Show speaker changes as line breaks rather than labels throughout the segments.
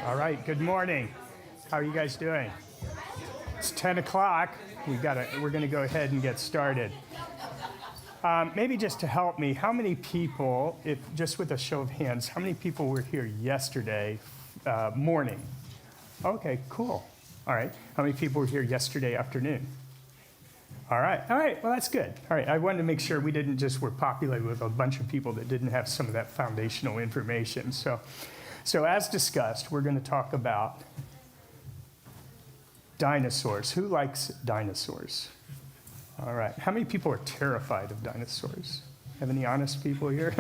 All right, good morning. How are you guys doing? It's 10 o'clock. We're going to go ahead and get started. Maybe just to help me, how many people, just with a show of hands, how many people were here yesterday morning? Okay, cool. All right. How many people were here yesterday afternoon? All right. Well, that's good. All right. I wanted to make sure we didn't just were populated with a bunch of people that didn't have some of that foundational information. So as discussed, we're going to talk about dinosaurs. Who likes dinosaurs? All right. How many people are terrified of dinosaurs? Have any honest people here?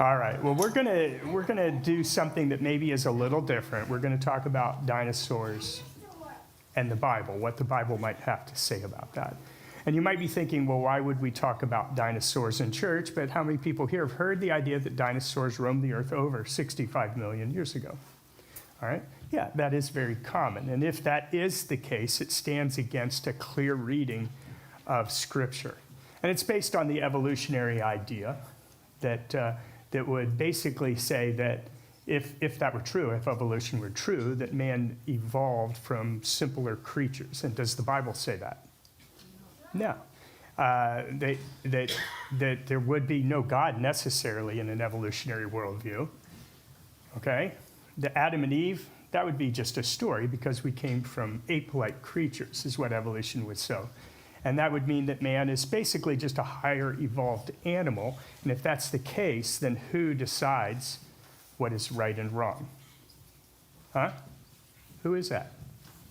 All right. Well, we're gonna do something that maybe is a little different. We're going to talk about dinosaurs and the Bible, what the Bible might have to say about that. And you might be thinking, well, why would we talk about dinosaurs in church? But how many people here have heard the idea that dinosaurs roamed the earth over 65 million years ago? All right? Yeah, that is very common. And if that is the case, it stands against a clear reading of Scripture. And it's based on the evolutionary idea that would basically say that if that were true, if evolution were true, that man evolved from simpler creatures. And does the Bible say that? No. That there would be no God necessarily in an evolutionary worldview. Okay? The Adam and Eve, that would be just a story because we came from ape-like creatures, is what evolution would show. And that would mean that man is basically just a higher evolved animal. And if that's the case, then who decides what is right and wrong? Huh? Who is that?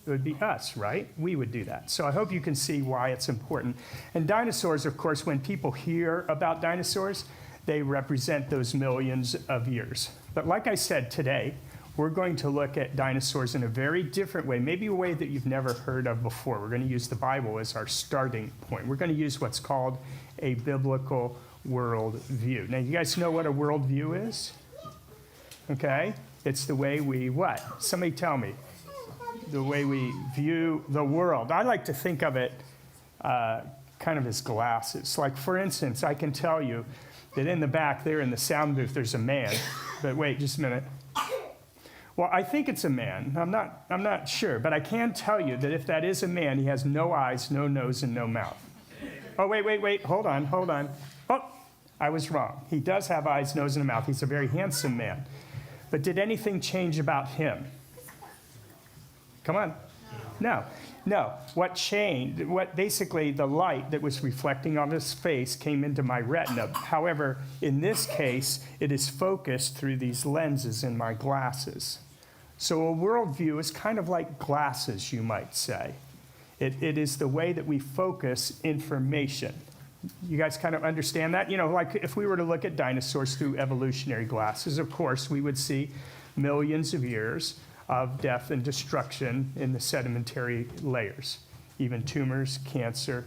It would be us, right? We would do that. So I hope you can see why it's important. And dinosaurs, of course, when people hear about dinosaurs, they represent those millions of years. But like I said today, we're going to look at dinosaurs in a very different way, maybe a way that you've never heard of before. We're going to use the Bible as our starting point. We're going to use what's called a biblical worldview. Now, you guys know what a worldview is? Okay? It's the way we what? Somebody tell me. The way we view the world. I like to think of it kind of as glasses. Like, for instance, I can tell you that in the back there in the sound booth, there's a man. But wait, just a minute. Well, I think it's a man. I'm not sure. But I can tell you that if that is a man, he has no eyes, no nose, and no mouth. Oh, wait. Hold on. Oh, I was wrong. He does have eyes, nose, and a mouth. He's a very handsome man. But did anything change about him? Come on. No. What changed, basically the light that was reflecting on his face came into my retina. However, in this case, it is focused through these lenses in my glasses. So a worldview is kind of like glasses, you might say. It is the way that we focus information. You guys kind of understand that? You know, like if we were to look at dinosaurs through evolutionary glasses, of course, we would see millions of years of death and destruction in the sedimentary layers, even tumors, cancer,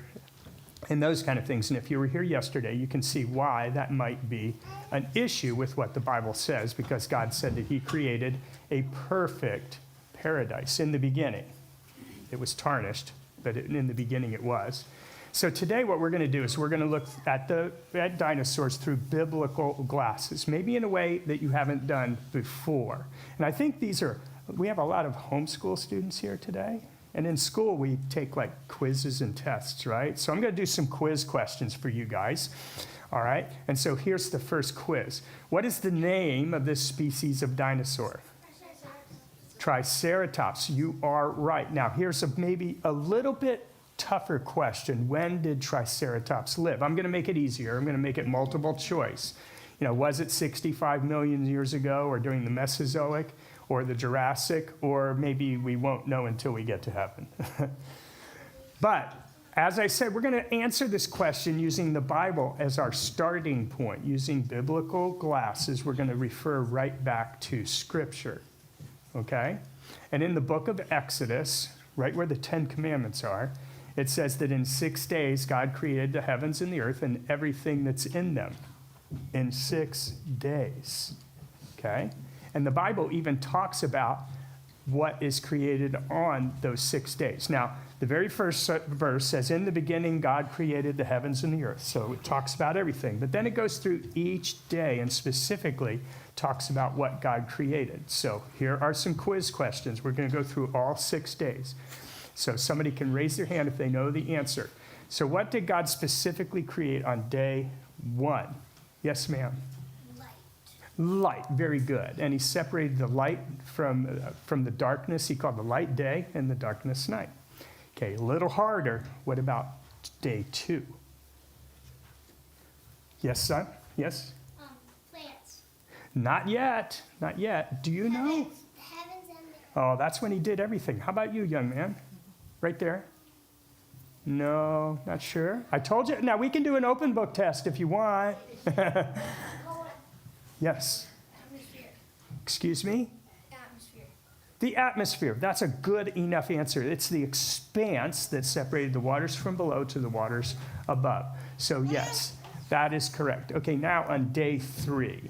and those kind of things. And if you were here yesterday, you can see why that might be an issue with what the Bible says, because God said that he created a perfect paradise in the beginning. It was tarnished, but in the beginning it was. So today what we're going to do is we're going to look at dinosaurs through biblical glasses, maybe in a way that you haven't done before. And I think we have a lot of homeschool students here today. And in school, we take like quizzes and tests, right? So I'm going to do some quiz questions for you guys. All right? And so here's the first quiz. What is the name of this species of dinosaur? Triceratops. You are right. Now, here's maybe a little bit tougher question. When did Triceratops live? I'm going to make it easier. I'm going to make it multiple choice. You know, was it 65 million years ago or during the Mesozoic or the Jurassic, or maybe we won't know until we get to heaven. But as I said, we're going to answer this question using the Bible as our starting point. Using biblical glasses, we're going to refer right back to Scripture. Okay? And in the book of Exodus, right where the 10 Commandments are, it says that in 6 days God created the heavens and the earth and everything that's in them. In 6 days. Okay? And the Bible even talks about what is created on those 6 days. Now, the very first verse says, in the beginning, God created the heavens and the earth. So it talks about everything. But then it goes through each day and specifically talks about what God created. So here are some quiz questions. We're going to go through all 6 days. So somebody can raise their hand if they know the answer. So what did God specifically create on day 1? Yes, ma'am. Light, very good. And he separated the light from the darkness. He called the light day and the darkness night. Okay, a little harder. What about day 2? Yes, son? Yes?
Plants.
Not yet. Not yet. Do you know?
Heavens and the
Oh, that's when he did everything. How about you, young man? Right there? No, not sure. I told you. Now, we can do an open book test if you want. Yes.
atmosphere.
Excuse me?
Atmosphere.
The atmosphere. That's a good enough answer. It's the expanse that separated the waters from below to the waters above. So yes, that is correct. Okay, now on day 3.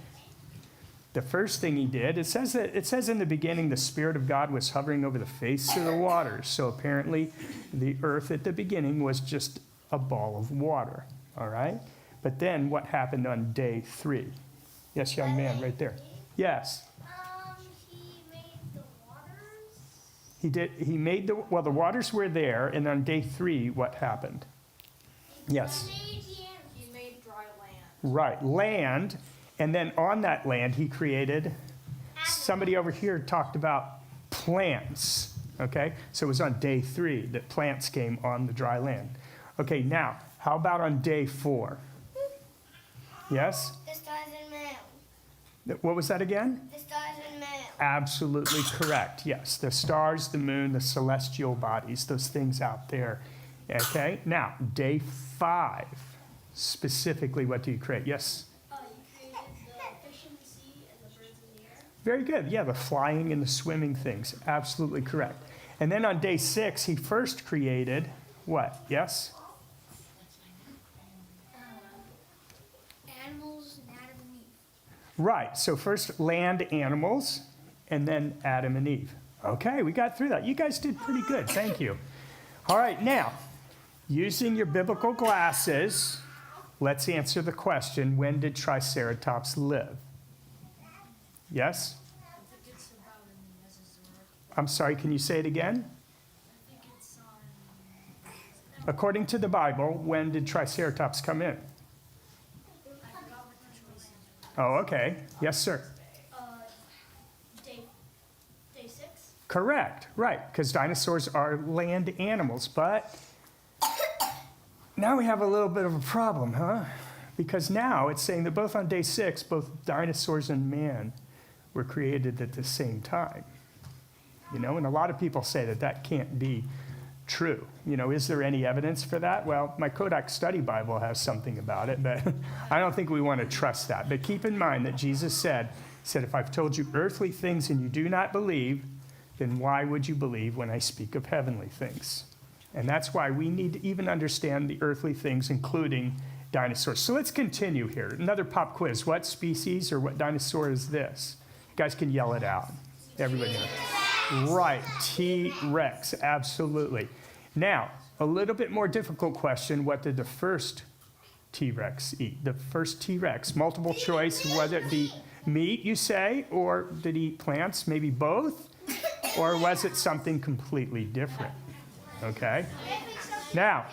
The first thing he did, it says in the beginning the Spirit of God was hovering over the face of the waters. So apparently the earth at the beginning was just a ball of water. All right? But then what happened on day 3? Yes, young man, right there. Yes.
He made the waters.
He did. He made the waters were there, and on day 3, what happened? Yes.
He made dry land.
Right, land, and then on that land he created. Somebody over here talked about plants. Okay, so it was on day 3 that plants came on the dry land. Okay, now how about on day 4? Yes.
The stars and moon.
What was that again?
The stars and moon.
Absolutely correct. Yes, the stars, the moon, the celestial bodies, those things out there. Okay, now, day 5, specifically, what do you create? Yes?
You created the fish in the sea and the birds in the air.
Very good. Yeah, the flying and the swimming things. Absolutely correct. And then on day 6, he first created what? Yes?
Animals and Adam and Eve.
Right. So first land animals, and then Adam and Eve. Okay, we got through that. You guys did pretty good. Thank you. All right, now, using your biblical glasses, let's answer the question, when did Triceratops live? Yes? I'm sorry, can you say it again? According to the Bible, when did Triceratops come in? Oh, okay. Yes, sir.
Day 6.
Correct. Right, because dinosaurs are land animals. But now we have a little bit of a problem, huh? Because now it's saying that both on day 6, both dinosaurs and man were created at the same time. You know, and a lot of people say that that can't be true. You know, is there any evidence for that? Well, my Kodak Study Bible has something about it, but I don't think we want to trust that. But keep in mind that Jesus said, if I've told you earthly things and you do not believe, then why would you believe when I speak of heavenly things? And that's why we need to even understand the earthly things, including dinosaurs. So let's continue here. Another pop quiz. What species or what dinosaur is this? You guys can yell it out. Everybody knows. Right, T-Rex, absolutely. Now, a little bit more difficult question. What did the first T-Rex eat? The first T-Rex, multiple choice, whether it be meat, you say, or did he eat plants? Maybe both? Or was it something completely different? Okay. Now,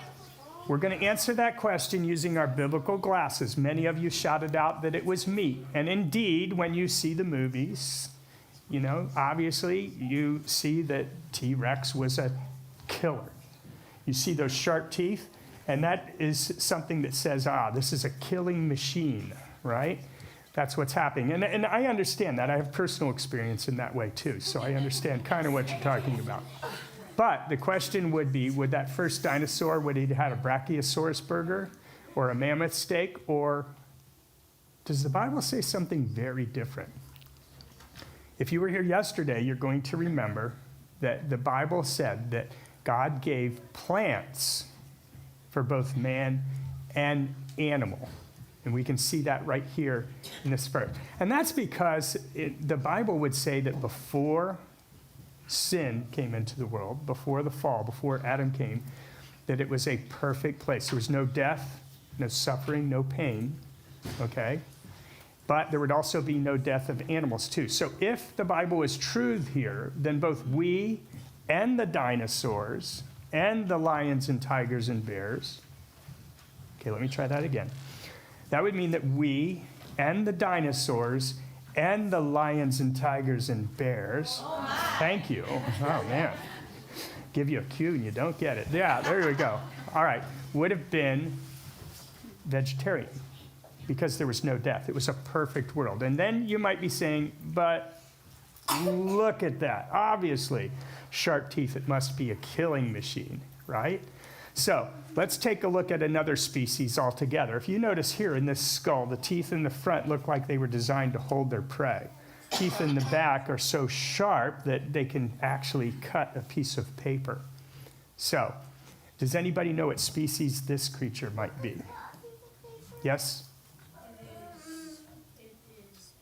we're going to answer that question using our biblical glasses. Many of you shouted out that it was meat. And indeed, when you see the movies, you know, obviously you see that T-Rex was a killer. You see those sharp teeth, and that is something that says, this is a killing machine, right? That's what's happening. And I understand that. I have personal experience in that way too, so I understand kind of what you're talking about. But the question would be, would that first dinosaur, would he have had a Brachiosaurus burger or a mammoth steak, or does the Bible say something very different? If you were here yesterday, you're going to remember that the Bible said that God gave plants for both man and animal. And we can see that right here in this verse. And that's because the Bible would say that before sin came into the world, before the fall, before Adam came, that it was a perfect place. There was no death, no suffering, no pain, okay? But there would also be no death of animals too. So if the Bible is true here, then both we and the dinosaurs and the lions and tigers and bears, okay, let me try that again. That would mean that we and the dinosaurs and the lions and tigers and bears, thank you. Oh, man. Give you a cue and you don't get it. Yeah, there we go. All right, would have been vegetarian because there was no death. It was a perfect world. And then you might be saying, but look at that. Obviously, sharp teeth, it must be a killing machine, right? So let's take a look at another species altogether. If you notice here in this skull, the teeth in the front look like they were designed to hold their prey. Teeth in the back are so sharp that they can actually cut a piece of paper. So, does anybody know what species this creature might be? Yes?
It is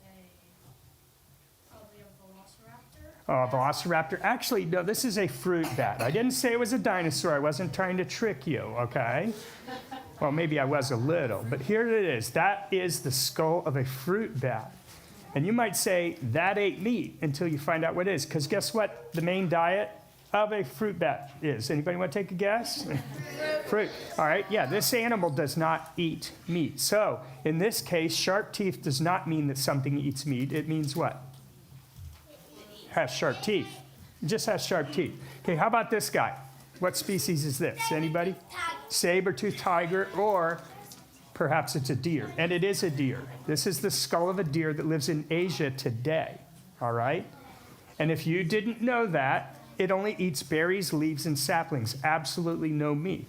probably a velociraptor.
Oh, a velociraptor. Actually, no, this is a fruit bat. I didn't say it was a dinosaur. I wasn't trying to trick you, okay? Well, maybe I was a little, but here it is. That is the skull of a fruit bat. And you might say, that ain't meat until you find out what it is. Because guess what the main diet of a fruit bat is? Anybody want to take a guess? Fruit. All right, yeah, this animal does not eat meat. So in this case, sharp teeth does not mean that something eats meat. It means what? Has sharp teeth. It just has sharp teeth. Okay, how about this guy? What species is this? Anybody? Saber-toothed tiger, or perhaps it's a deer. And it is a deer. This is the skull of a deer that lives in Asia today, all right? And if you didn't know that, it only eats berries, leaves, and saplings, absolutely no meat.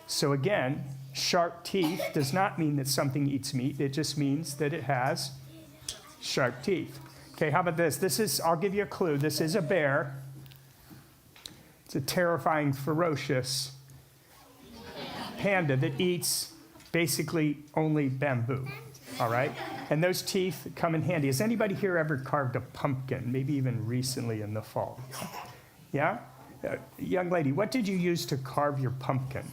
So again, sharp teeth does not mean that something eats meat. It just means that it has sharp teeth. Okay, how about this? I'll give you a clue. This is a bear. It's a terrifying, ferocious panda that eats basically only bamboo, all right? And those teeth come in handy. Has anybody here ever carved a pumpkin, maybe even recently in the fall? Yeah? Young lady, what did you use to carve your pumpkin?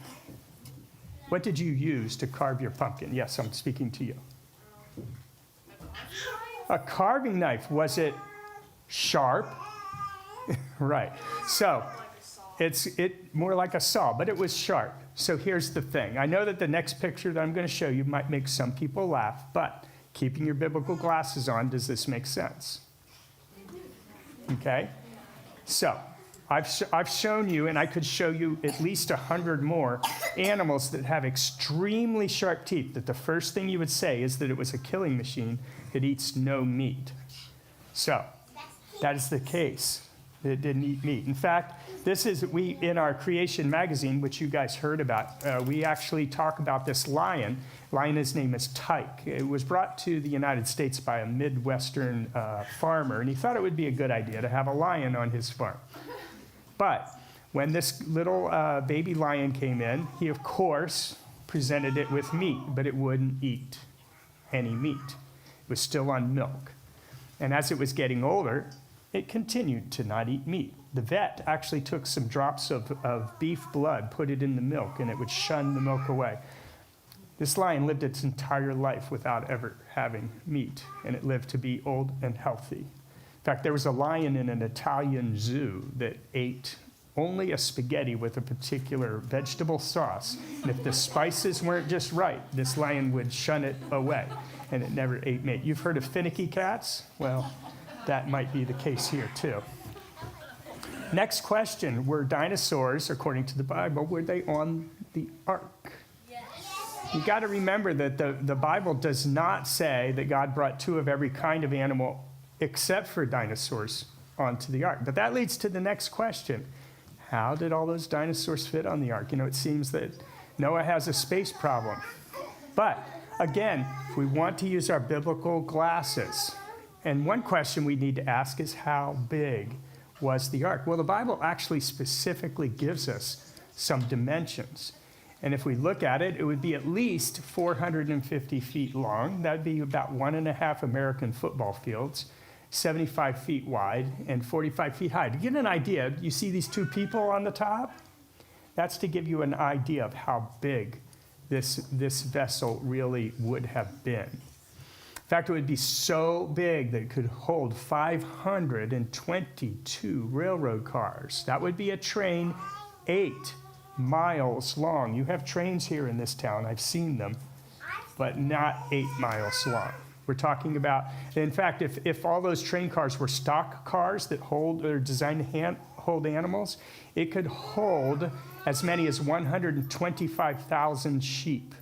What did you use to carve your pumpkin? Yes, I'm speaking to you. A carving knife. Was it sharp? Right. So it's more like a saw, but it was sharp. So here's the thing. I know that the next picture that I'm going to show you might make some people laugh, but keeping your biblical glasses on, does this make sense? Okay? So I've shown you, and I could show you at least 100 more animals that have extremely sharp teeth, that the first thing you would say is that it was a killing machine that eats no meat. So that is the case. It didn't eat meat. In fact, we in our Creation magazine, which you guys heard about, we actually talk about this lion. His name is Tyke. It was brought to the United States by a Midwestern farmer, and he thought it would be a good idea to have a lion on his farm. But when this little baby lion came in, he, of course, presented it with meat, but it wouldn't eat any meat. It was still on milk. And as it was getting older, it continued to not eat meat. The vet actually took some drops of beef blood, put it in the milk, and it would shun the milk away. This lion lived its entire life without ever having meat, and it lived to be old and healthy. In fact, there was a lion in an Italian zoo that ate only a spaghetti with a particular vegetable sauce. And if the spices weren't just right, this lion would shun it away, and it never ate meat. You've heard of finicky cats? Well, that might be the case here too. Next question, were dinosaurs, according to the Bible, were they on the ark?
Yes.
You got to remember that the Bible does not say that God brought two of every kind of animal except for dinosaurs onto the ark. But that leads to the next question. How did all those dinosaurs fit on the ark? You know, it seems that Noah has a space problem. But again, we want to use our biblical glasses. And one question we need to ask is, how big was the ark? Well, the Bible actually specifically gives us some dimensions. And if we look at it, it would be at least 450 feet long. That would be about 1.5 American football fields. 75 feet wide and 45 feet high. To get an idea, you see these two people on the top? That's to give you an idea of how big this vessel really would have been. In fact, it would be so big that it could hold 522 railroad cars. That would be a train 8 miles long. You have trains here in this town. I've seen them, but not 8 miles long. We're talking about, in fact, if all those train cars were stock cars that are designed to hold animals, it could hold as many as 125,000 sheep.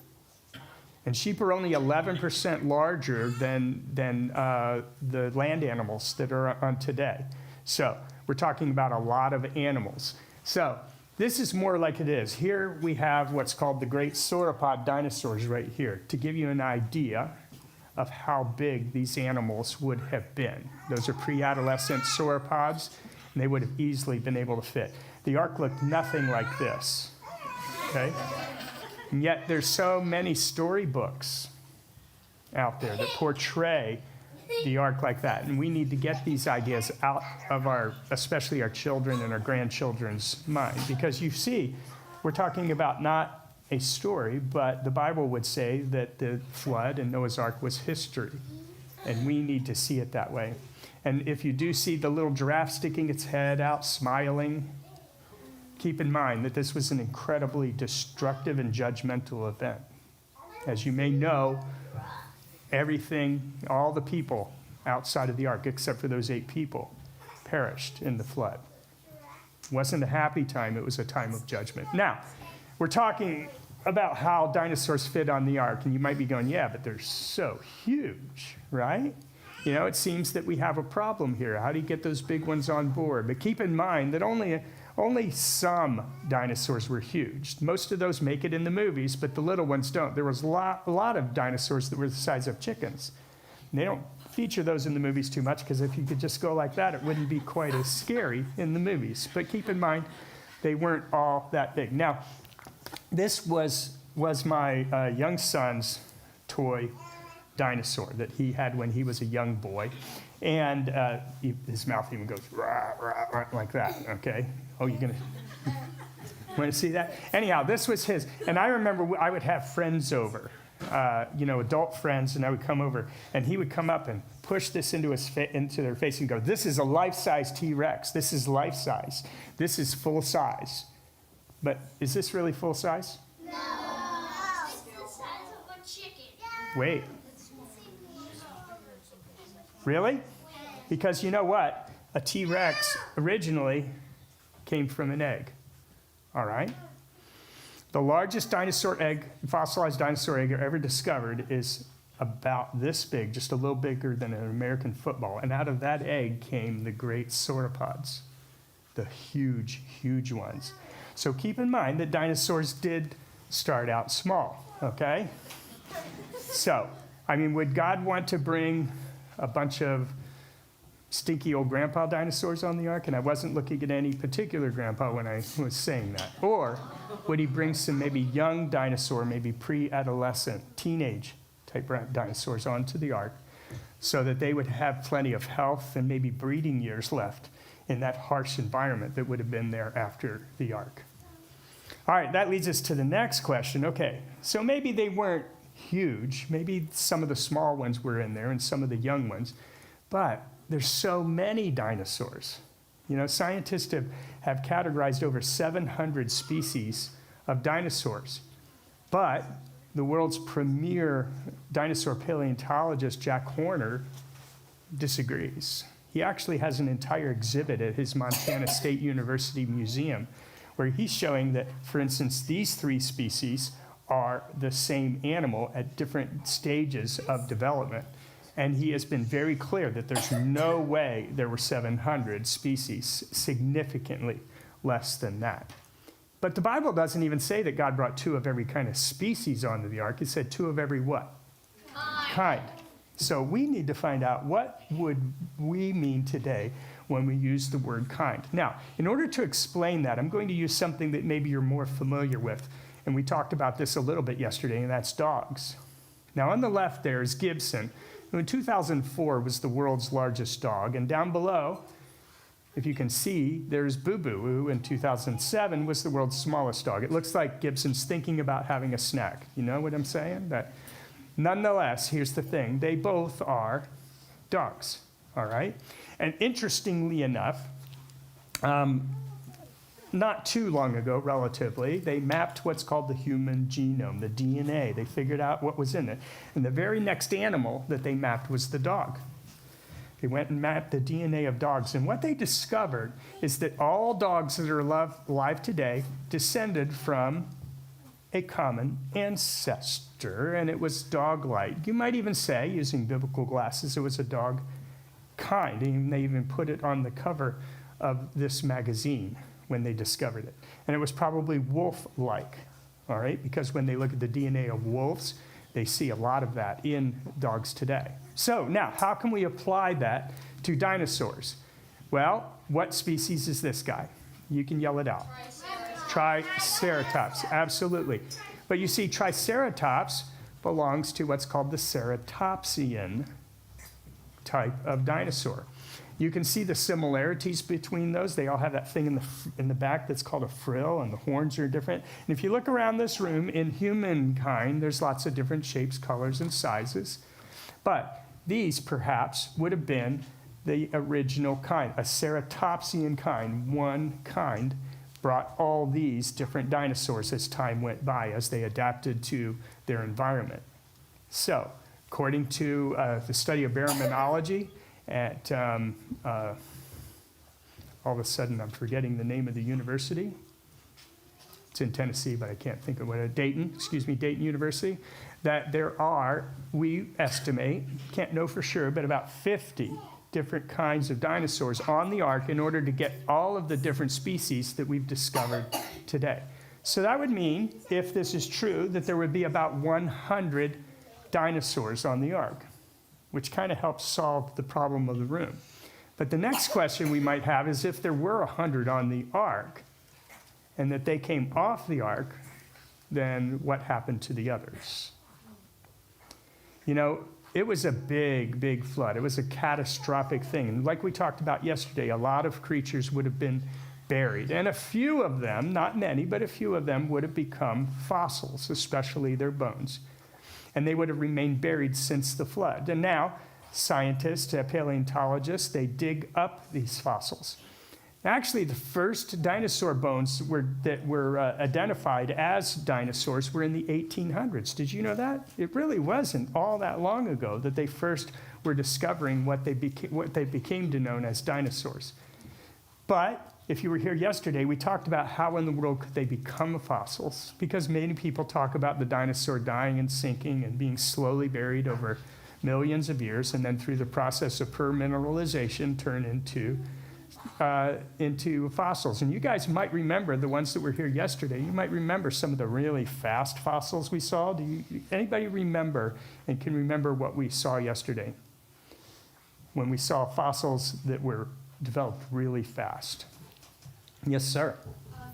And sheep are only 11% larger than the land animals that are on today. So we're talking about a lot of animals. So this is more like it is. Here we have what's called the great sauropod dinosaurs right here, to give you an idea of how big these animals would have been. Those are pre-adolescent sauropods, and they would have easily been able to fit. The ark looked nothing like this, okay? And yet there's so many storybooks out there that portray the ark like that. And we need to get these ideas out of especially our children and our grandchildren's mind. Because you see, we're talking about not a story, but the Bible would say that the flood and Noah's Ark was history. And we need to see it that way. And if you do see the little giraffe sticking its head out, smiling, keep in mind that this was an incredibly destructive and judgmental event. As you may know, everything, all the people outside of the ark, except for those 8 people, perished in the flood. It wasn't a happy time, it was a time of judgment. Now, we're talking about how dinosaurs fit on the ark, and you might be going, yeah, but they're so huge, right? You know, it seems that we have a problem here. How do you get those big ones on board? But keep in mind that only some dinosaurs were huge. Most of those make it in the movies, but the little ones don't. There was a lot of dinosaurs that were the size of chickens. They don't feature those in the movies too much, because if you could just go like that, it wouldn't be quite as scary in the movies. But keep in mind, they weren't all that big. Now, this was my young son's toy dinosaur that he had when he was a young boy. And his mouth even goes rah, rah, rah, like that, okay? Oh, you're going to want to see that? Anyhow, this was his. And I remember I would have friends over, adult friends, and I would come over, and he would come up and push this into their face and go, this is a life-size T-Rex. This is life-size. This is full size. But is this really full size?
No. It's the size of a chicken.
Wait. Really? Because you know what? A T-Rex originally came from an egg. All right? The largest dinosaur egg, fossilized dinosaur egg ever discovered is about this big, just a little bigger than an American football. And out of that egg came the great sauropods, the huge, huge ones. So keep in mind that dinosaurs did start out small, okay? So, would God want to bring a bunch of stinky old grandpa dinosaurs on the ark? And I wasn't looking at any particular grandpa when I was saying that. Or would he bring some maybe young dinosaur, maybe pre-adolescent, teenage type dinosaurs onto the ark so that they would have plenty of health and maybe breeding years left in that harsh environment that would have been there after the ark? All right, that leads us to the next question. Okay, so maybe they weren't huge. Maybe some of the small ones were in there and some of the young ones. But there's so many dinosaurs. Scientists have categorized over 700 species of dinosaurs. But the world's premier dinosaur paleontologist, Jack Horner, disagrees. He actually has an entire exhibit at his Montana State University Museum where he's showing that, for instance, these 3 species are the same animal at different stages of development. And he has been very clear that there's no way there were 700 species, significantly less than that. But the Bible doesn't even say that God brought 2 of every kind of species onto the ark. It said 2 of every what? Kind. So we need to find out what would we mean today when we use the word kind. Now, in order to explain that, I'm going to use something that maybe you're more familiar with. And we talked about this a little bit yesterday, and that's dogs. Now, on the left there is Gibson. In 2004 was the world's largest dog. And down below, if you can see, there's Boo Boo, who in 2007 was the world's smallest dog. It looks like Gibson's thinking about having a snack. You know what I'm saying? But nonetheless, here's the thing. They both are dogs, all right? And interestingly enough, not too long ago, relatively, they mapped what's called the human genome, the DNA. They figured out what was in it. And the very next animal that they mapped was the dog. They went and mapped the DNA of dogs. And what they discovered is that all dogs that are alive today descended from a common ancestor, and it was dog-like. You might even say, using biblical glasses, it was a dog kind. And they even put it on the cover of this magazine when they discovered it. And it was probably wolf-like, all right? Because when they look at the DNA of wolves, they see a lot of that in dogs today. So now, how can we apply that to dinosaurs? Well, what species is this guy? You can yell it out. Triceratops, absolutely. But you see, Triceratops belongs to what's called the ceratopsian type of dinosaur. You can see the similarities between those. They all have that thing in the back that's called a frill, and the horns are different. And if you look around this room, in humankind, there's lots of different shapes, colors, and sizes. But these, perhaps, would have been the original kind, a ceratopsian kind. One kind brought all these different dinosaurs as time went by, as they adapted to their environment. So, according to the study of baraminology, at all of a sudden I'm forgetting the name of the university. It's in Tennessee, but I can't think of what. Dayton University. That there are, we estimate, can't know for sure, but about 50 different kinds of dinosaurs on the ark in order to get all of the different species that we've discovered today. So that would mean, if this is true, that there would be about 100 dinosaurs on the ark, which kind of helps solve the problem of the room. But the next question we might have is, if there were 100 on the ark and that they came off the ark, then what happened to the others? You know, it was a big, big flood. It was a catastrophic thing. And like we talked about yesterday, a lot of creatures would have been buried. And a few of them, not many, but a few of them would have become fossils, especially their bones. And they would have remained buried since the flood. And now, scientists, paleontologists, they dig up these fossils. Actually, the first dinosaur bones that were identified as dinosaurs were in the 1800s. Did you know that? It really wasn't all that long ago that they first were discovering what they became to known as dinosaurs. But if you were here yesterday, we talked about how in the world could they become fossils, because many people talk about the dinosaur dying and sinking and being slowly buried over millions of years, and then through the process of permineralization turn into fossils. And you guys might remember the ones that were here yesterday. You might remember some of the really fast fossils we saw. Anybody remember and can remember what we saw yesterday when we saw fossils that were developed really fast? Yes, sir.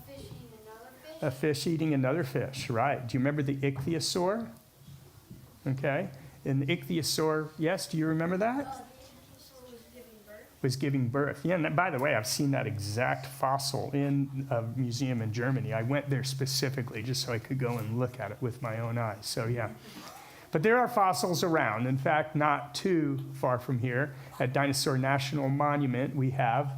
Fish eating another fish?
A fish eating another fish, right. Do you remember the ichthyosaur? Okay. And the ichthyosaur, yes, do you remember that?
The ichthyosaur was giving birth.
Was giving birth. Yeah, and by the way, I've seen that exact fossil in a museum in Germany. I went there specifically just so I could go and look at it with my own eyes. So, yeah. But there are fossils around. In fact, not too far from here, at Dinosaur National Monument, we have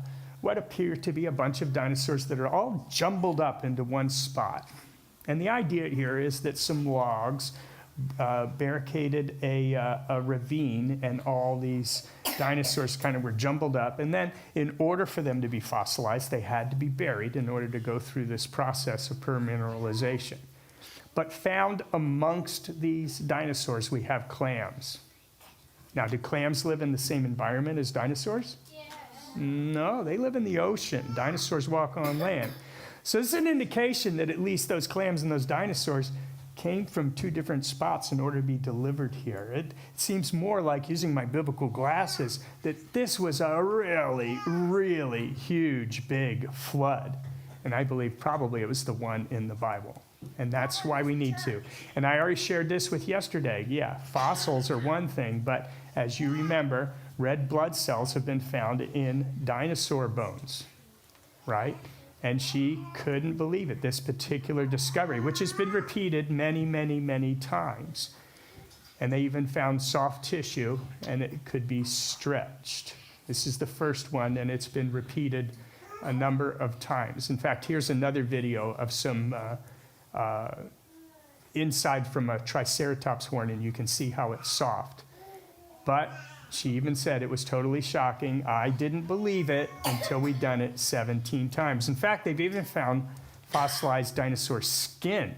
what appear to be a bunch of dinosaurs that are all jumbled up into one spot. And the idea here is that some logs barricaded a ravine, and all these dinosaurs kind of were jumbled up. And then in order for them to be fossilized, they had to be buried in order to go through this process of permineralization. But found amongst these dinosaurs, we have clams. Now, do clams live in the same environment as dinosaurs?
Yes.
No, they live in the ocean. Dinosaurs walk on land. So this is an indication that at least those clams and those dinosaurs came from two different spots in order to be delivered here. It seems more like, using my biblical glasses, that this was a really, really huge, big flood. And I believe probably it was the one in the Bible. And that's why we need to. And I already shared this with yesterday. Yeah, fossils are one thing, but as you remember, red blood cells have been found in dinosaur bones, right? And she couldn't believe it, this particular discovery, which has been repeated many, many, many times. And they even found soft tissue, and it could be stretched. This is the first one, and it's been repeated a number of times. In fact, here's another video of some inside from a triceratops horn, and you can see how it's soft. But she even said it was totally shocking. I didn't believe it until we'd done it 17 times. In fact, they've even found fossilized dinosaur skin.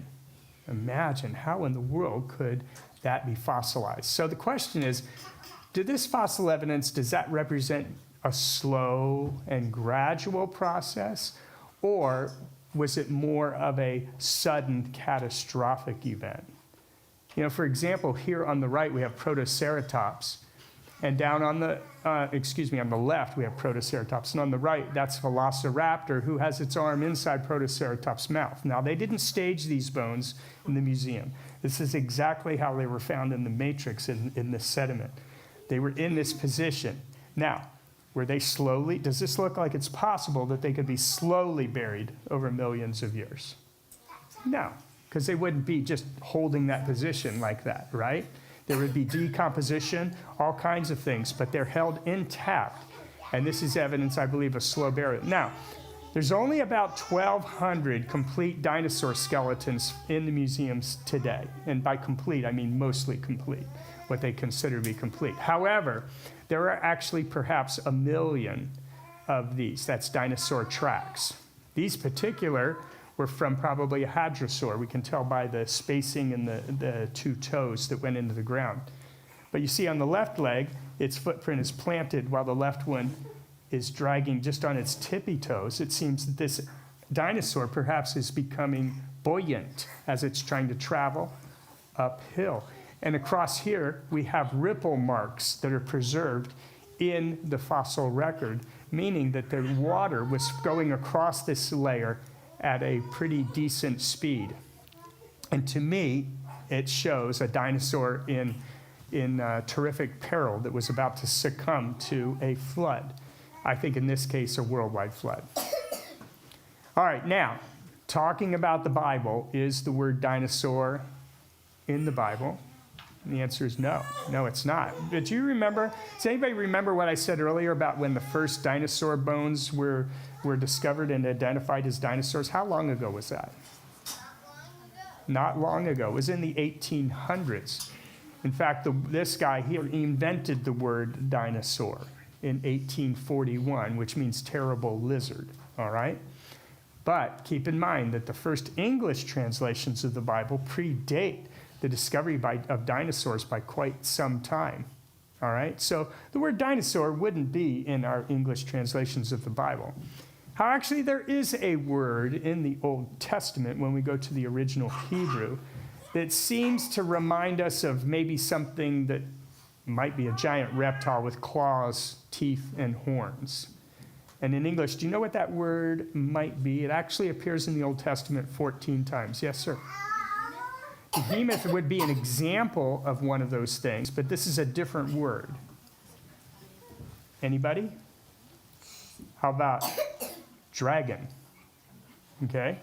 Imagine, how in the world could that be fossilized? So the question is, does that represent a slow and gradual process, or was it more of a sudden catastrophic event? You know, for example, here on the right we have Protoceratops, and down on the on the left we have Protoceratops, and on the right that's Velociraptor, who has its arm inside Protoceratops' mouth. Now, they didn't stage these bones in the museum. This is exactly how they were found in the matrix in the sediment. They were in this position. Now, were they slowly? Does this look like it's possible that they could be slowly buried over millions of years? No, because they wouldn't be just holding that position like that, right? There would be decomposition, all kinds of things, but they're held intact. And this is evidence, I believe, of slow burial. Now, there's only about 1,200 complete dinosaur skeletons in the museums today. And by complete, I mean mostly complete, what they consider to be complete. However, there are actually perhaps 1 million of these. That's dinosaur tracks. These particular were from probably a hadrosaur. We can tell by the spacing in the two toes that went into the ground. But you see on the left leg, its footprint is planted while the left one is dragging just on its tippy toes. It seems that this dinosaur perhaps is becoming buoyant as it's trying to travel uphill. And across here, we have ripple marks that are preserved in the fossil record, meaning that the water was going across this layer at a pretty decent speed. And to me, it shows a dinosaur in terrific peril that was about to succumb to a flood. I think in this case, a worldwide flood. All right, now, talking about the Bible, is the word dinosaur in the Bible? And the answer is no. No, it's not. But you remember, does anybody remember what I said earlier about when the first dinosaur bones were discovered and identified as dinosaurs? How long ago was that? Not long ago. It was in the 1800s. In fact, this guy here invented the word dinosaur in 1841, which means terrible lizard, all right? But keep in mind that the first English translations of the Bible predate the discovery of dinosaurs by quite some time, all right? So the word dinosaur wouldn't be in our English translations of the Bible. How actually there is a word in the Old Testament when we go to the original Hebrew that seems to remind us of maybe something that might be a giant reptile with claws, teeth, and horns. And in English, do you know what that word might be? It actually appears in the Old Testament 14 times. Yes, sir. Behemoth would be an example of one of those things, but this is a different word. Anybody? How about dragon? Okay?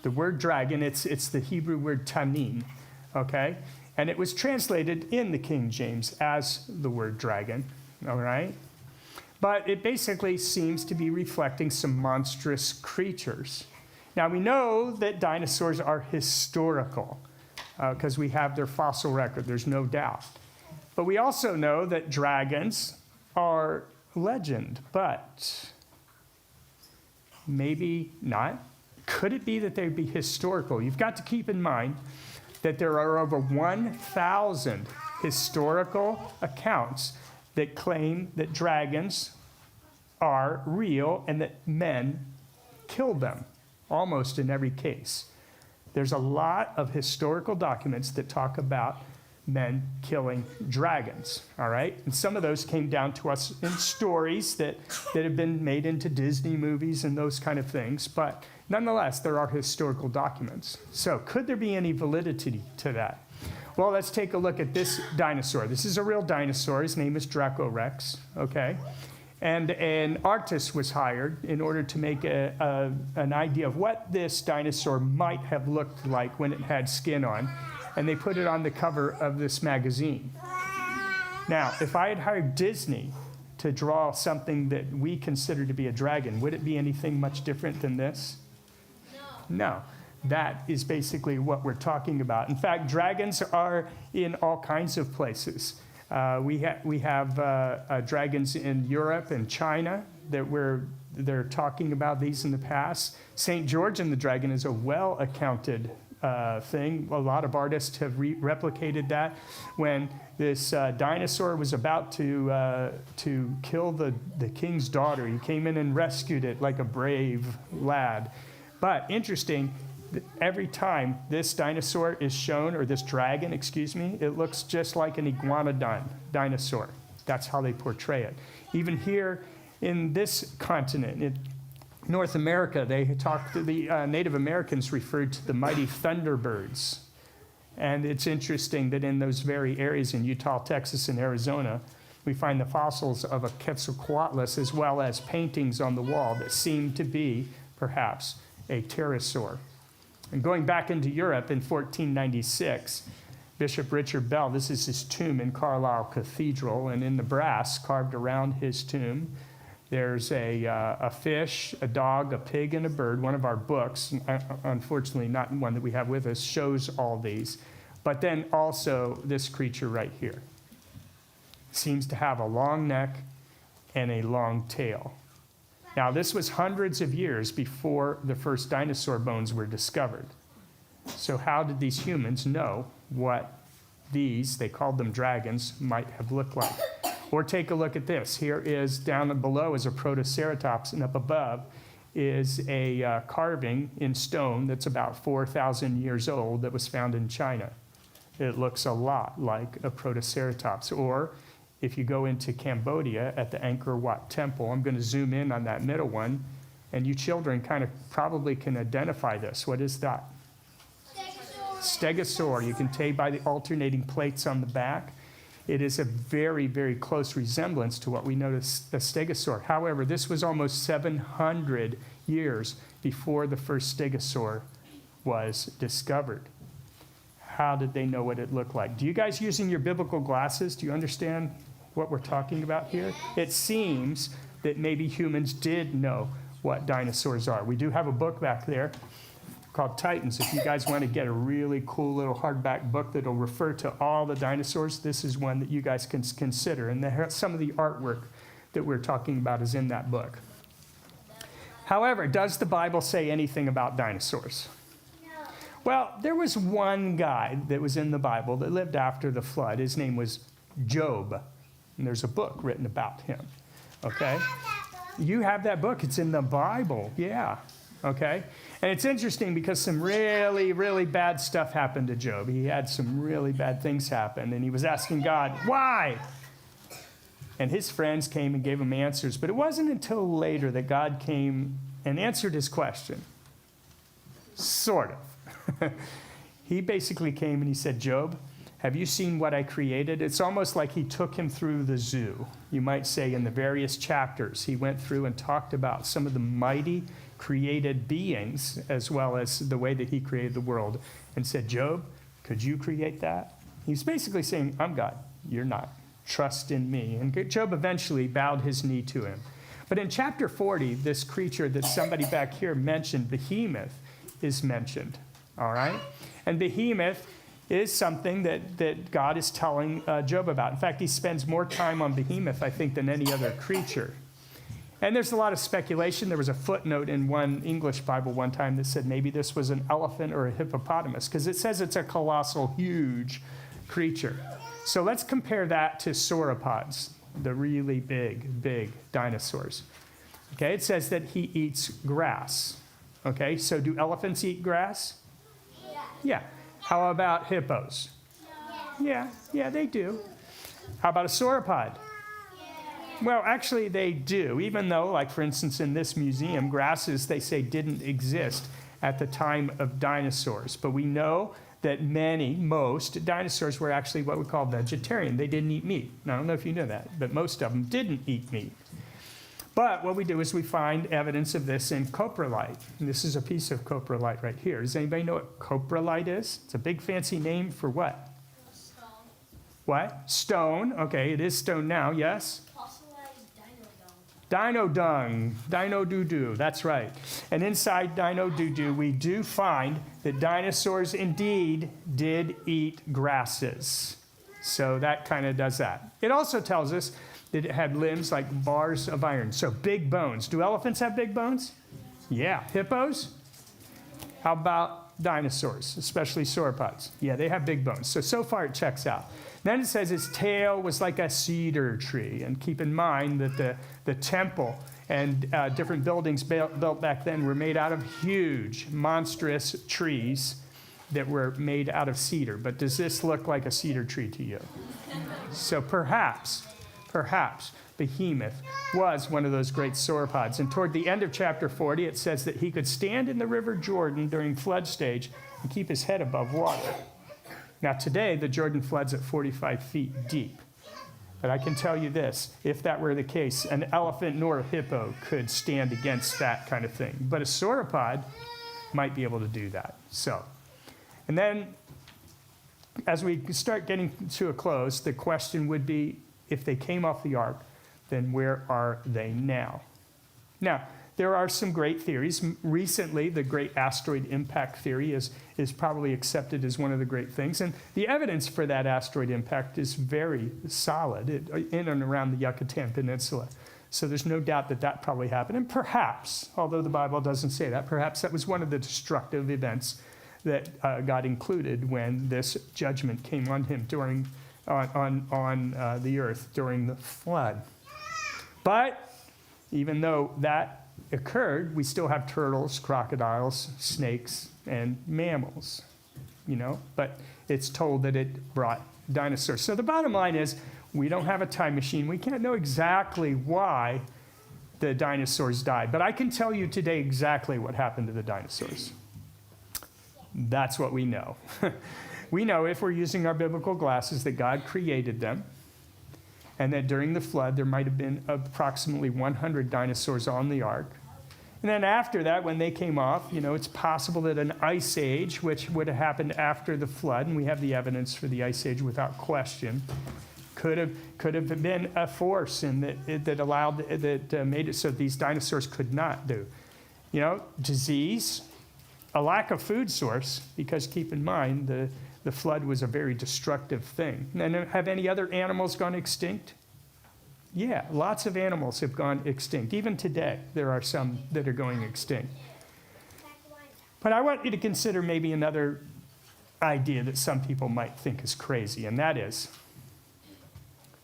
The word dragon, it's the Hebrew word tanin, okay? And it was translated in the King James as the word dragon, all right? But it basically seems to be reflecting some monstrous creatures. Now, we know that dinosaurs are historical because we have their fossil record, there's no doubt. But we also know that dragons are legend, but maybe not. Could it be that they'd be historical? You've got to keep in mind that there are over 1,000 historical accounts that claim that dragons are real and that men killed them, almost in every case. There's a lot of historical documents that talk about men killing dragons, all right? And some of those came down to us in stories that have been made into Disney movies and those kind of things, but nonetheless, there are historical documents. So could there be any validity to that? Well, let's take a look at this dinosaur. This is a real dinosaur. His name is Dracorex, okay? And an artist was hired in order to make an idea of what this dinosaur might have looked like when it had skin on. And they put it on the cover of this magazine. Now, if I had hired Disney to draw something that we consider to be a dragon, would it be anything much different than this? No. That is basically what we're talking about. In fact, dragons are in all kinds of places. We have dragons in Europe and China that they're talking about these in the past. St. George and the Dragon is a well-accounted thing. A lot of artists have replicated that. When this dinosaur was about to kill the king's daughter, he came in and rescued it like a brave lad. But interesting, every time this dinosaur is shown, or this dragon, excuse me, it looks just like an iguanodon dinosaur. That's how they portray it. Even here in this continent, in North America, the Native Americans referred to the mighty thunderbirds. And it's interesting that in those very areas in Utah, Texas, and Arizona, we find the fossils of a Quetzalcoatlus as well as paintings on the wall that seem to be, perhaps, a pterosaur. And going back into Europe in 1496, Bishop Richard Bell, this is his tomb in Carlisle Cathedral, and in the brass carved around his tomb, there's a fish, a dog, a pig, and a bird. One of our books, unfortunately not one that we have with us, shows all these. But then also this creature right here. Seems to have a long neck and a long tail. Now, this was hundreds of years before the first dinosaur bones were discovered. So how did these humans know what these, they called them dragons, might have looked like? Or take a look at this. Here is, down below is a Protoceratops, and up above is a carving in stone that's about 4,000 years old that was found in China. It looks a lot like a Protoceratops. Or if you go into Cambodia at the Angkor Wat Temple, I'm going to zoom in on that middle one, and you children kind of probably can identify this. What is that? Stegosaur. You can tell by the alternating plates on the back. It is a very, very close resemblance to what we know as a stegosaur. However, this was almost 700 years before the first stegosaur was discovered. How did they know what it looked like? Do you guys, using your biblical glasses, do you understand what we're talking about here? It seems that maybe humans did know what dinosaurs are. We do have a book back there called Titans. If you guys want to get a really cool little hardback book that'll refer to all the dinosaurs, this is one that you guys can consider. And some of the artwork that we're talking about is in that book. However, does the Bible say anything about dinosaurs? No. Well, there was one guy that was in the Bible that lived after the flood. His name was Job. And there's a book written about him. Okay? You have that book. It's in the Bible. Yeah. Okay? And it's interesting because some really, really bad stuff happened to Job. He had some really bad things happen, and he was asking God, why? And his friends came and gave him answers, but it wasn't until later that God came and answered his question. Sort of. He basically came and he said, Job, have you seen what I created? It's almost like he took him through the zoo. You might say in the various chapters, he went through and talked about some of the mighty created beings, as well as the way that he created the world, and said, Job, could you create that? He's basically saying, I'm God, you're not. Trust in me. And Job eventually bowed his knee to him. But in chapter 40, this creature that somebody back here mentioned, Behemoth, is mentioned. All right? And Behemoth is something that God is telling Job about. In fact, he spends more time on Behemoth, I think, than any other creature. And there's a lot of speculation. There was a footnote in one English Bible one time that said maybe this was an elephant or a hippopotamus, because it says it's a colossal, huge creature. So let's compare that to sauropods, the really big dinosaurs. Okay, it says that he eats grass. Okay, so do elephants eat grass? Yeah. How about hippos? Yeah, they do. How about a sauropod? Well, actually, they do, even though, like, for instance, in this museum, grasses, they say, didn't exist at the time of dinosaurs. But we know that most dinosaurs were actually what we call vegetarian. They didn't eat meat. Now, I don't know if you know that, but most of them didn't eat meat. But what we do is we find evidence of this in coprolite. And this is a piece of coprolite right here. Does anybody know what coprolite is? It's a big fancy name for what?
Stone.
What? Stone. Okay, it is stone now, yes?
Fossilized dino dung.
Dino dung, dino doo-doo, that's right. And inside dino doo-doo, we do find that dinosaurs indeed did eat grasses. So that kind of does that. It also tells us that it had limbs like bars of iron, so big bones. Do elephants have big bones? Yeah. Hippos? How about dinosaurs, especially sauropods? Yeah, they have big bones. So far it checks out. Then it says its tail was like a cedar tree. And keep in mind that the temple and different buildings built back then were made out of huge, monstrous trees that were made out of cedar. But does this look like a cedar tree to you? So perhaps Behemoth was one of those great sauropods. And toward the end of chapter 40, it says that he could stand in the river Jordan during flood stage and keep his head above water. Now today, the Jordan floods at 45 feet deep. But I can tell you this, if that were the case, an elephant nor a hippo could stand against that kind of thing. But a sauropod might be able to do that. And then, as we start getting to a close, the question would be, if they came off the ark, then where are they now? Now, there are some great theories. Recently, the great asteroid impact theory is probably accepted as one of the great things. And the evidence for that asteroid impact is very solid in and around the Yucatan Peninsula. So there's no doubt that that probably happened. And perhaps, although the Bible doesn't say that, perhaps that was one of the destructive events that God included when this judgment came on him on the earth during the flood. But even though that occurred, we still have turtles, crocodiles, snakes, and mammals, but it's told that it brought dinosaurs. So the bottom line is, we don't have a time machine. We can't know exactly why the dinosaurs died, but I can tell you today exactly what happened to the dinosaurs. That's what we know. We know, if we're using our biblical glasses, that God created them, and that during the flood, there might have been approximately 100 dinosaurs on the ark. And then after that, when they came off, it's possible that an ice age, which would have happened after the flood, and we have the evidence for the ice age without question, could have been a force that made it so these dinosaurs could not do. Disease, a lack of food source, because keep in mind, the flood was a very destructive thing. And have any other animals gone extinct? Yeah, lots of animals have gone extinct. Even today, there are some that are going extinct. But I want you to consider maybe another idea that some people might think is crazy, and that is,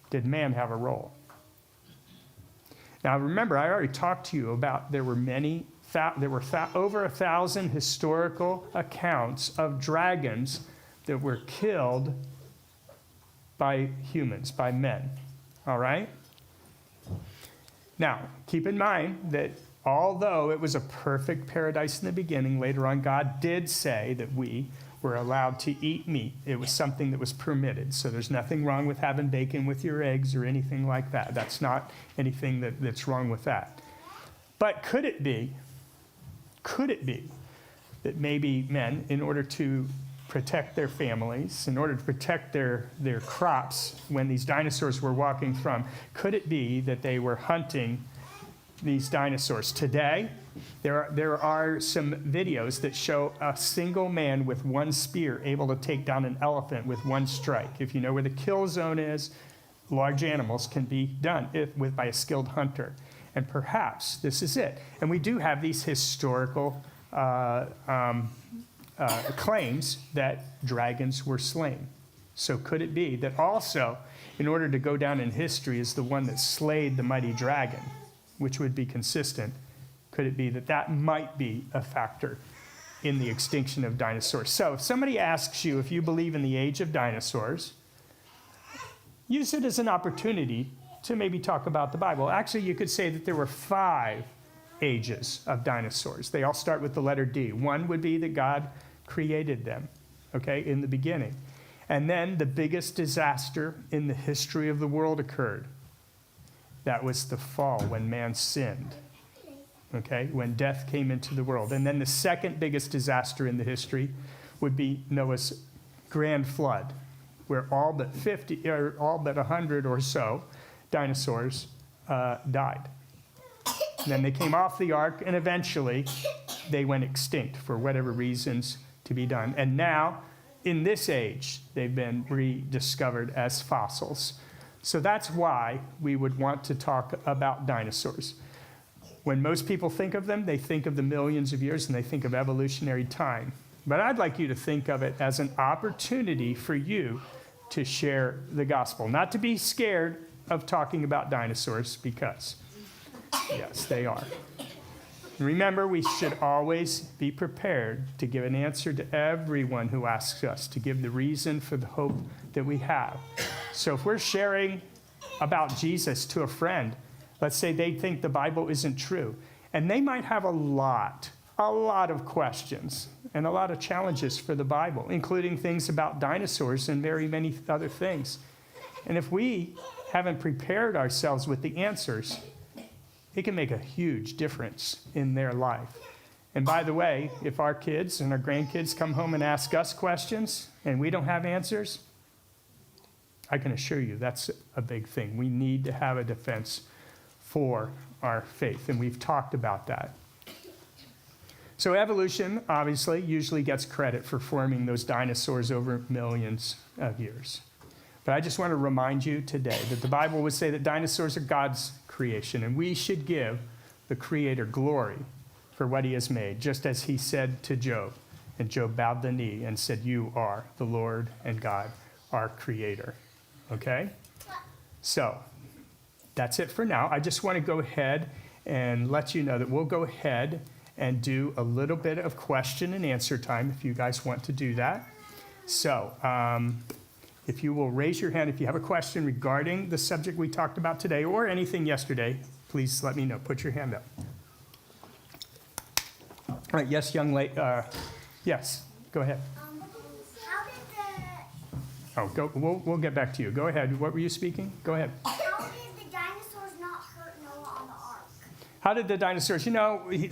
did man have a role? Now remember, I already talked to you about there were over 1,000 historical accounts of dragons that were killed by humans, by men. All right? Now, keep in mind that although it was a perfect paradise in the beginning, later on God did say that we were allowed to eat meat. It was something that was permitted. So there's nothing wrong with having bacon with your eggs or anything like that. That's not anything that's wrong with that. But could it be that maybe men, in order to protect their families, in order to protect their crops when these dinosaurs were walking from, could it be that they were hunting these dinosaurs? Today, there are some videos that show a single man with one spear able to take down an elephant with one strike. If you know where the kill zone is, large animals can be done by a skilled hunter. And perhaps this is it. And we do have these historical claims that dragons were slain. So could it be that also, in order to go down in history as the one that slayed the mighty dragon, which would be consistent, could it be that that might be a factor in the extinction of dinosaurs? So if somebody asks you if you believe in the age of dinosaurs, use it as an opportunity to maybe talk about the Bible. Actually, you could say that there were 5 ages of dinosaurs. They all start with the letter D. One would be that God created them, okay, in the beginning. And then the biggest disaster in the history of the world occurred. That was the fall, when man sinned, okay, when death came into the world. And then the second biggest disaster in the history would be Noah's grand flood, where all but 100 or so dinosaurs died. And then they came off the ark, and eventually they went extinct for whatever reasons to be done. And now, in this age, they've been rediscovered as fossils. So that's why we would want to talk about dinosaurs. When most people think of them, they think of the millions of years and they think of evolutionary time. But I'd like you to think of it as an opportunity for you to share the gospel. Not to be scared of talking about dinosaurs, because, yes, they are. Remember, we should always be prepared to give an answer to everyone who asks us, to give the reason for the hope that we have. So if we're sharing about Jesus to a friend, let's say they think the Bible isn't true, and they might have a lot of questions and a lot of challenges for the Bible, including things about dinosaurs and very many other things. And if we haven't prepared ourselves with the answers, it can make a huge difference in their life. And by the way, if our kids and our grandkids come home and ask us questions and we don't have answers, I can assure you that's a big thing. We need to have a defense for our faith, and we've talked about that. So evolution, obviously, usually gets credit for forming those dinosaurs over millions of years. But I just want to remind you today that the Bible would say that dinosaurs are God's creation, and we should give the Creator glory for what he has made, just as he said to Job. And Job bowed the knee and said, "You are the Lord and God, our Creator." Okay? So, that's it for now. I just want to go ahead and let you know that we'll go ahead and do a little bit of question and answer time if you guys want to do that. So, if you will raise your hand if you have a question regarding the subject we talked about today or anything yesterday, please let me know. Put your hand up. All right, yes, young lady. Yes, go ahead.
How did
We'll get back to you. Go ahead. What were you speaking? Go ahead.
the dinosaurs not hurt Noah on the ark?
How did the dinosaurs,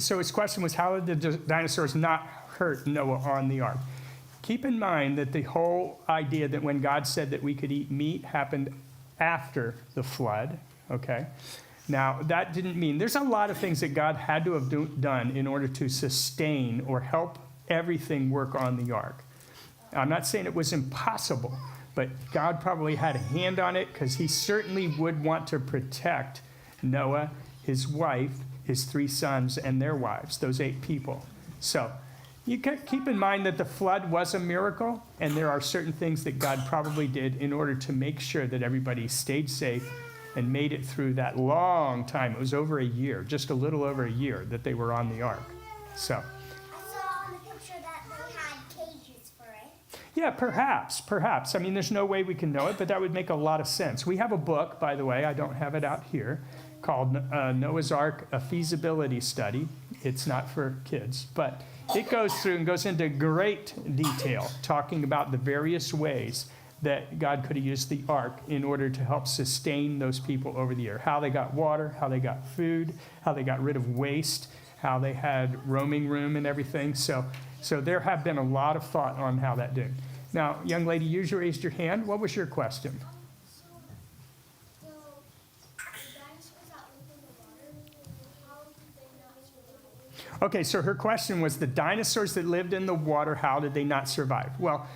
so his question was, how did the dinosaurs not hurt Noah on the ark? Keep in mind that the whole idea that when God said that we could eat meat happened after the flood, okay? Now, that didn't mean, there's a lot of things that God had to have done in order to sustain or help everything work on the ark. I'm not saying it was impossible, but God probably had a hand on it because he certainly would want to protect Noah, his wife, his 3 sons, and their wives, those 8 people. So you can keep in mind that the flood was a miracle, and there are certain things that God probably did in order to make sure that everybody stayed safe and made it through that long time. It was over a year, just a little over a year that they were on the ark. So,
I saw on the picture that they had cages for it.
yeah, perhaps. I mean, there's no way we can know it, but that would make a lot of sense. We have a book, by the way, I don't have it out here, called Noah's Ark, A Feasibility Study. It's not for kids, but it goes through and goes into great detail, talking about the various ways that God could have used the ark in order to help sustain those people over the year. How they got water, how they got food, how they got rid of waste, how they had roaming room and everything. So there have been a lot of thought on how that did. Now, young lady, you raised your hand. What was your question?
So, the dinosaurs that lived in the water, how did they not survive?
Okay, so her question was the dinosaurs that lived in the water, how did they not survive? Well,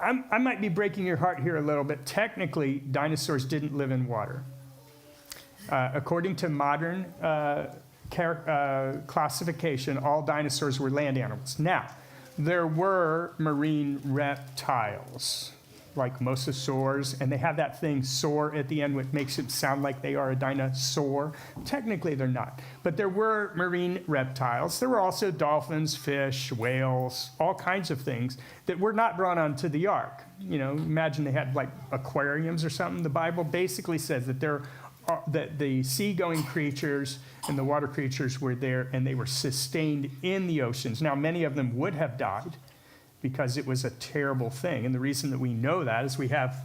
I might be breaking your heart here a little bit. Technically, dinosaurs didn't live in water. According to modern classification, all dinosaurs were land animals. Now, there were marine reptiles, like mosasaurs, and they have that thing "saur" at the end, which makes it sound like they are a dinosaur. Technically, they're not. But there were marine reptiles. There were also dolphins, fish, whales, all kinds of things that were not brought onto the ark. You know, imagine they had like aquariums or something. The Bible basically says that that the sea-going creatures and the water creatures were there, and they were sustained in the oceans. Now, many of them would have died because it was a terrible thing. And the reason that we know that is we have,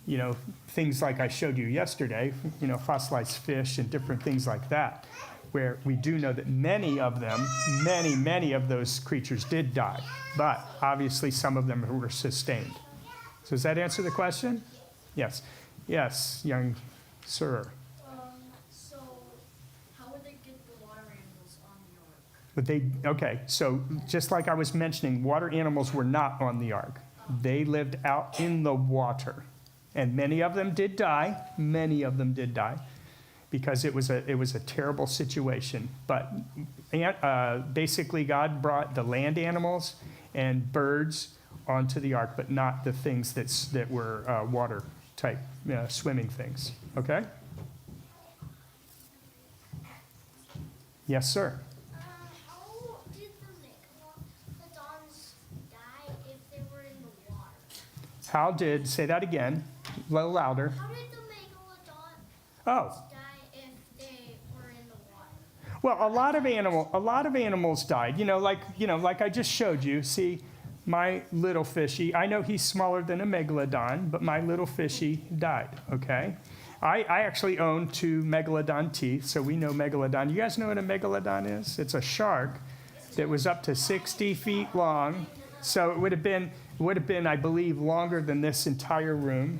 you know, things like I showed you yesterday, you know, fossilized fish and different things like that, where we do know that many of them, many of those creatures did die. But obviously some of them were sustained. So does that answer the question? Yes. Yes, young sir.
So how would they get the water animals on the ark?
But okay, so just like I was mentioning, water animals were not on the ark. They lived out in the water. And many of them did die. Many of them did die because it was a terrible situation. But basically God brought the land animals and birds onto the ark, but not the things that were water type swimming things. Okay? Yes, sir.
How did the megalodons die if they were in the water?
Say that again, a little louder.
How did the megalodons
Oh,
die if they were in the water?
well, a lot of animals died. Like I just showed you. See, my little fishy, I know he's smaller than a megalodon, but my little fishy died, okay? I actually own 2 megalodon teeth, so we know megalodon. You guys know what a megalodon is? It's a shark that was up to 60 feet long. So it would have been, I believe, longer than this entire room.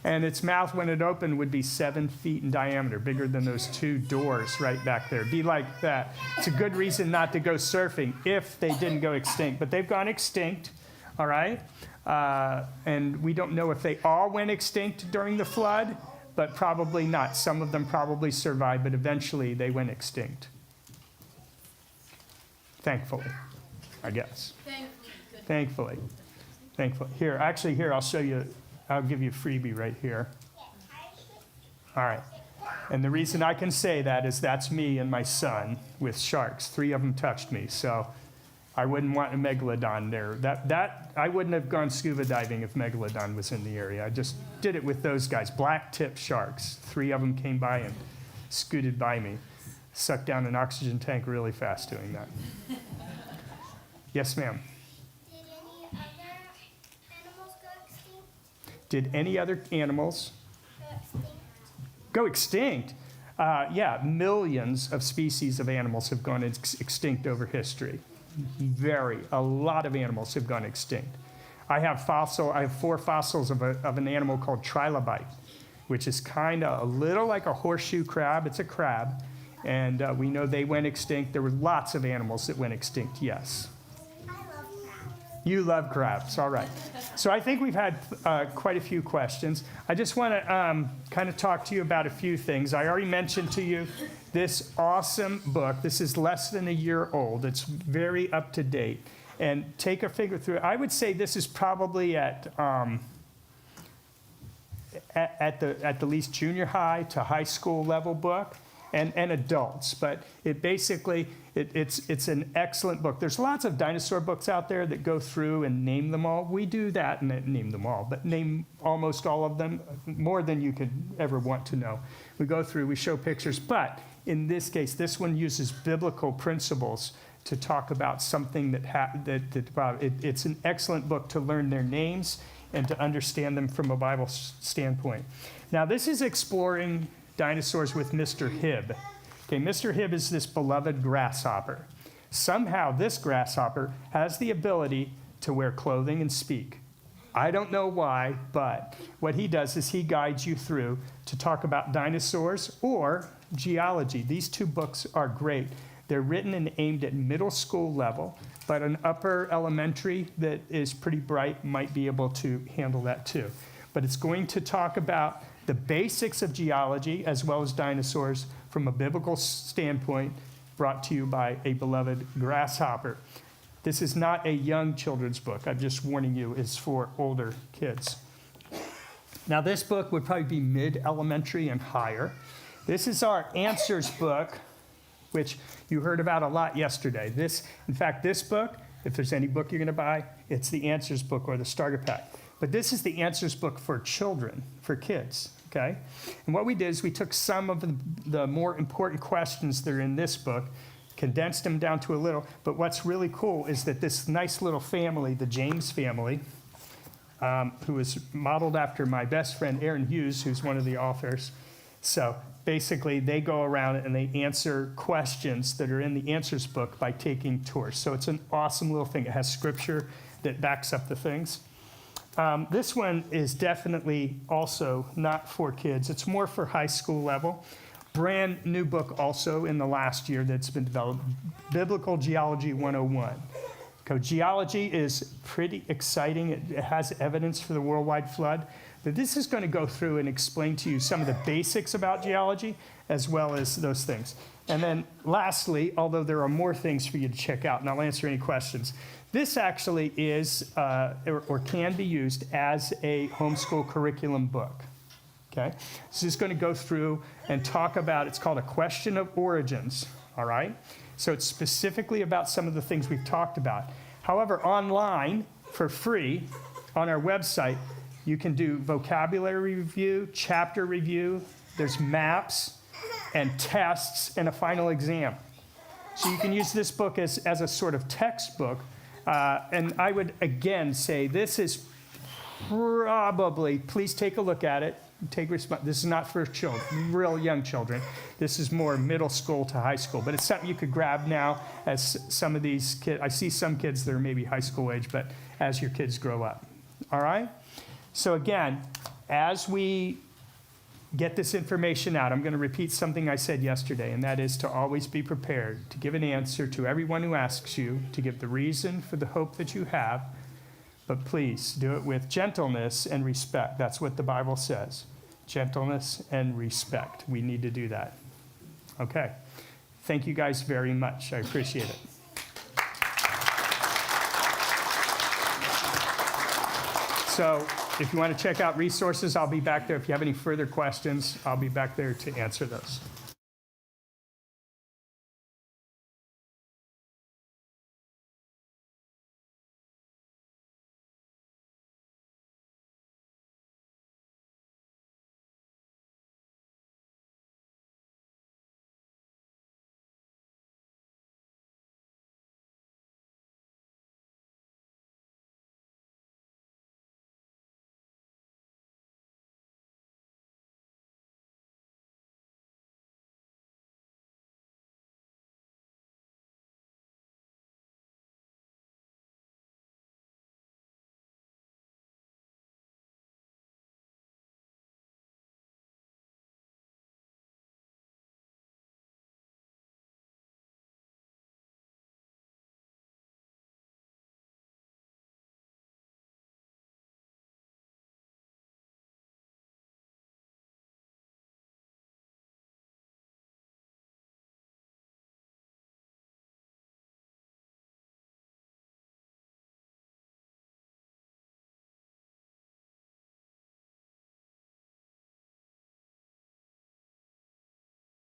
And its mouth, when it opened, would be 7 feet in diameter, bigger than those 2 doors right back there. Be like that. It's a good reason not to go surfing if they didn't go extinct. But they've gone extinct, all right? And we don't know if they all went extinct during the flood, but probably not. Some of them probably survived, but eventually they went extinct. Thankfully, I guess. Thankfully. Here, I'll show you. I'll give you a freebie right here. All right. And the reason I can say that is that's me and my son with sharks. 3 of them touched me, so I wouldn't want a megalodon there. That I wouldn't have gone scuba diving if megalodon was in the area. I just did it with those guys, black-tip sharks. 3 of them came by and scooted by me. Sucked down an oxygen tank really fast doing that. Yes, ma'am. Did any other animals go extinct? Yeah, millions of species of animals have gone extinct over history. A lot of animals have gone extinct. I have 4 fossils of an animal called trilobite, which is kind of a little like a horseshoe crab. It's a crab, and we know they went extinct. There were lots of animals that went extinct, yes.
I love crabs.
You love crabs, all right. So I think we've had quite a few questions. I just want to kind of talk to you about a few things. I already mentioned to you this awesome book. This is less than a year old. It's very up to date. And take a finger through it. I would say this is probably at the least junior high to high school level book. And adults, but it basically, it's an excellent book. There's lots of dinosaur books out there that go through and name them all. We do that, and name them all, but name almost all of them, more than you could ever want to know. We go through, we show pictures, but in this case, this one uses biblical principles to talk about something it's an excellent book to learn their names and to understand them from a Bible standpoint. Now, this is exploring dinosaurs with Mr. Hibb. Okay, Mr. Hibb is this beloved grasshopper. Somehow this grasshopper has the ability to wear clothing and speak. I don't know why, but what he does is he guides you through to talk about dinosaurs or geology. These 2 books are great. They're written and aimed at middle school level, but an upper elementary that is pretty bright might be able to handle that too. But it's going to talk about the basics of geology as well as dinosaurs from a biblical standpoint, brought to you by a beloved grasshopper. This is not a young children's book. I'm just warning you, it's for older kids. Now, this book would probably be mid-elementary and higher. This is our answers book, which you heard about a lot yesterday. In fact, this book, if there's any book you're going to buy, it's the answers book or the starter pack. But this is the answers book for children, for kids, okay? And what we did is we took some of the more important questions that are in this book, condensed them down to a little, but what's really cool is that this nice little family, the James family, who is modeled after my best friend Aaron Hughes, who's one of the authors. So basically, they go around and they answer questions that are in the answers book by taking tours. So it's an awesome little thing. It has scripture that backs up the things. This one is definitely also not for kids. It's more for high school level. Brand new book also in the last year that's been developed, Biblical Geology 101. Geology is pretty exciting. It has evidence for the worldwide flood. But this is going to go through and explain to you some of the basics about geology as well as those things. And then lastly, although there are more things for you to check out, and I'll answer any questions, this actually is or can be used as a homeschool curriculum book. Okay? This is going to go through and talk about, it's called A Question of Origins, all right? So it's specifically about some of the things we've talked about. However, online, for free, on our website, you can do vocabulary review, chapter review, there's maps and tests and a final exam. So you can use this book as a sort of textbook. And I would, again, say this is probably, please take a look at it. This is not for children, real young children. This is more middle school to high school. But it's something you could grab now as some of these kids. I see some kids that are maybe high school age, but as your kids grow up. All right? So again, as we get this information out, I'm going to repeat something I said yesterday, and that is to always be prepared to give an answer to everyone who asks you, to give the reason for the hope that you have. But please do it with gentleness and respect. That's what the Bible says. Gentleness and respect. We need to do that. Okay. Thank you guys very much. I appreciate it. So if you want to check out resources, I'll be back there. If you have any further questions, I'll be back there to answer those.